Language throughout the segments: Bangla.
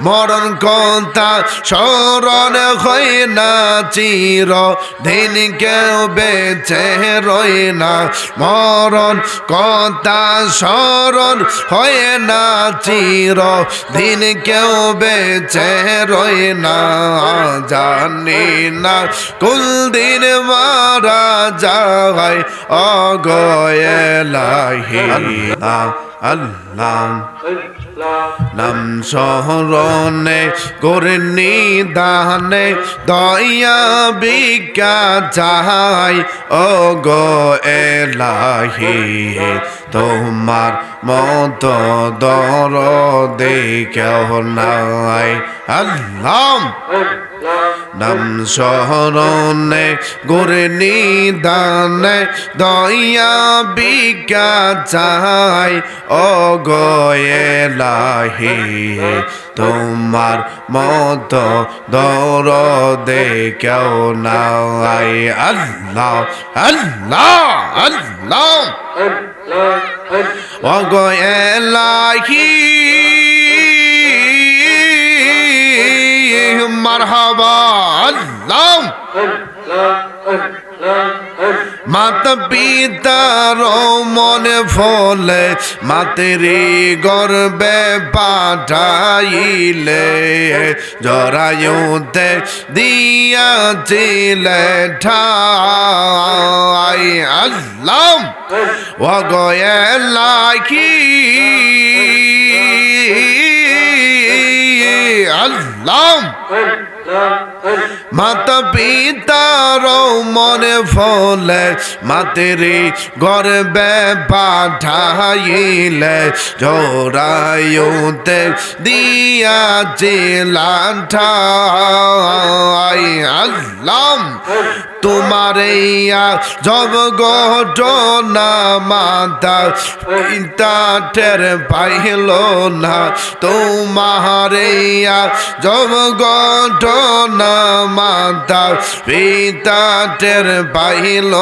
মরণ কথা স্মরণ হয় না চির দিন কেউ বেঁচে রয় না মরণ কথা স্মরণ হয় না চির দিন কেউ বেঁচে রয় না জানি না কোন দিন মারা যায় অগয়েলাহি আল্লাহ নাম শরণে করনি দানে দয়া বিকা চাই ও গো এলাহি তোমার মত দরদে কেউ নাই আল্লাহ নাম শরণে গুরনি দানে দয়া বিকা চাই ও গো এলাহি তোমার মত দরদে কেউ নাই আল্লাহ আল্লাহ আল্লাহ ও গো এলাহি মারহাবা আল্লাহ মাতা পিতার মনে ফলে মাতেরি গর্বে পাঠাইলে জরায়ুতে দিয়াছিলে ঠাই আল্লাহ ওগয়েলাহি আল্লাহ মাতা পিতার মনে ফলে মাতেরি গর্বে পাঠাইলে জরায়ুতে দিয়াছিলেন ঠাই আল্লাহ তোমার জব ঘটনা মাতা পিতা টের পাইল না তোমার জব ঘটনা মাতা পিতা টের পাইল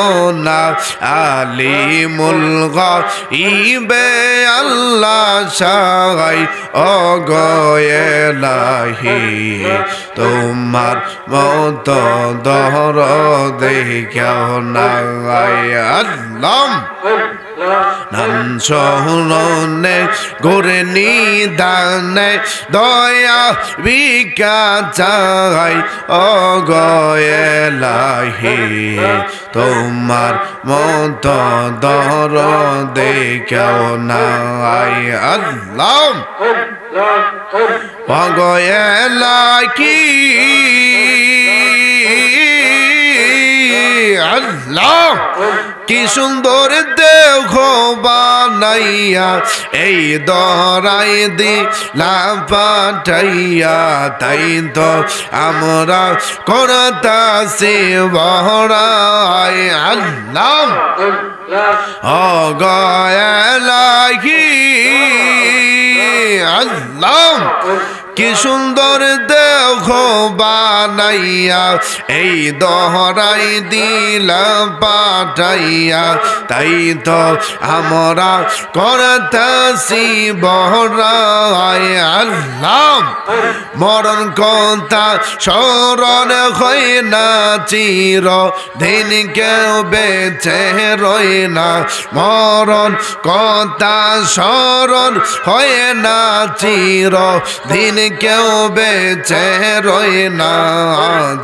না আলিমুল গায়বে আল্লাহ সাই অগয়েলাহি তোমার মত দরদে কেউ নাই আল্লাহ নাম শরণে গুরনি দানে দয়া বিকা চাই ও গয়েলাহি তোমার মত দরদে কেউ নাই আল্লাহ ও গয়েলাহি আল্লাহ কি সুন্দর দেহ বানাইয়া এই দরাই দিলা পাঠাইয়া তাই তো আমরা করতাছি বহরাই আল্লাহ ও গয়েলাহি আল্লাহ কি সুন্দর দেহ বানাইয়া এই দহরাই দিলা পাঠাইয়া তাই তো আমরা করতাছি বহরাই আল্লাহ মরণ কথা স্মরণ হয় না চির দিন কেউ বেঁচে রয় না মরণ কথা স্মরণ হয় না চির দিন কেউ বেঁচে রয় না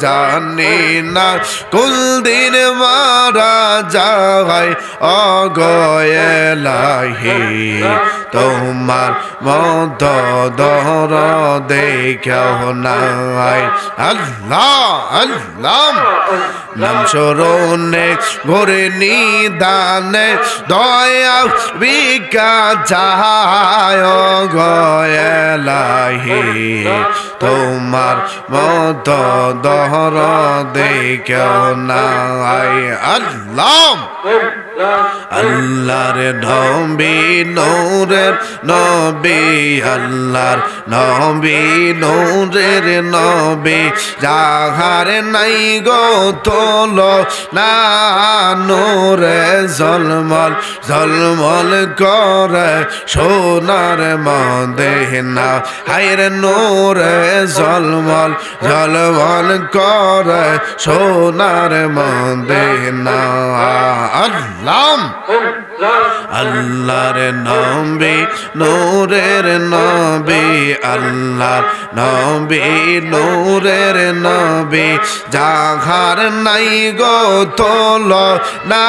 জানি না কোন দিন মারা যায় অগয়েলাহি তোমার মত দরদে কেউ নাই আল্লাহ আল্লাহ নাম শরণে গুরনি দানে দয়া বিকা চায় গয়েলাহি তোমার মত দরদে কেউ নাই আল্লাহ আল্লাহর নবী নূরের নবী আল্লাহর নবী নূরের নবী যাহার নাই গো তোলো না নূরে ঝলমল ঝলমল করে সোনার মদিনা হায়রে নূরে ঝলমল ঝলমল করে সোনার মদিনা আল্লাহ আল্লাহর নবী নূরের নবী আল্লাহর নবী নূরের নবী যাহার নাই গো তোলো না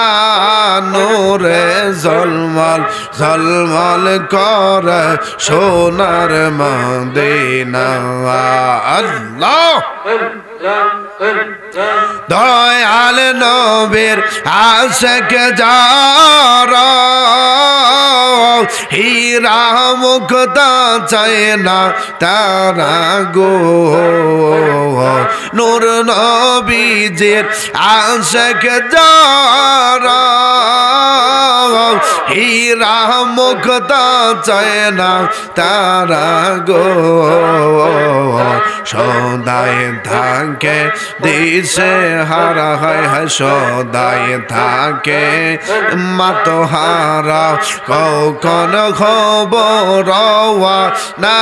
নূরে ঝলমল ঝলমল করে সোনার মদিনা আল্লাহ দয়াল নবীর আশিক যারা হীরা মুক্তা চায় না তারা গো নূর নবীজির আশিক যারা হীরা মুক্তা চায় না তারা গো সদাই থাকে দিশে হারা হয় সদাই থাকে মাতহারা কখন খবর না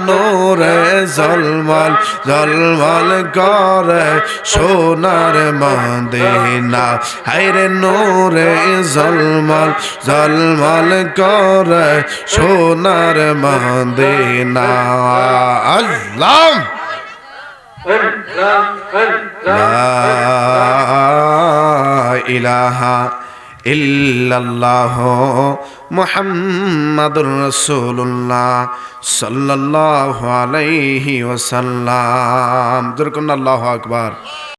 নূরে ঝলমল ঝলমল করে সোনার মদিনা হায়রে নূরে ঝলমল ঝলমল করে সোনার মদিনা আল্লাহ লা ইলাহা ইল্লাল্লাহ মুহাম্মাদুর রাসূলুল্লাহ সাল্লাল্লাহু আলাইহি ওয়াসাল্লাম। আল্লাহু আকবার।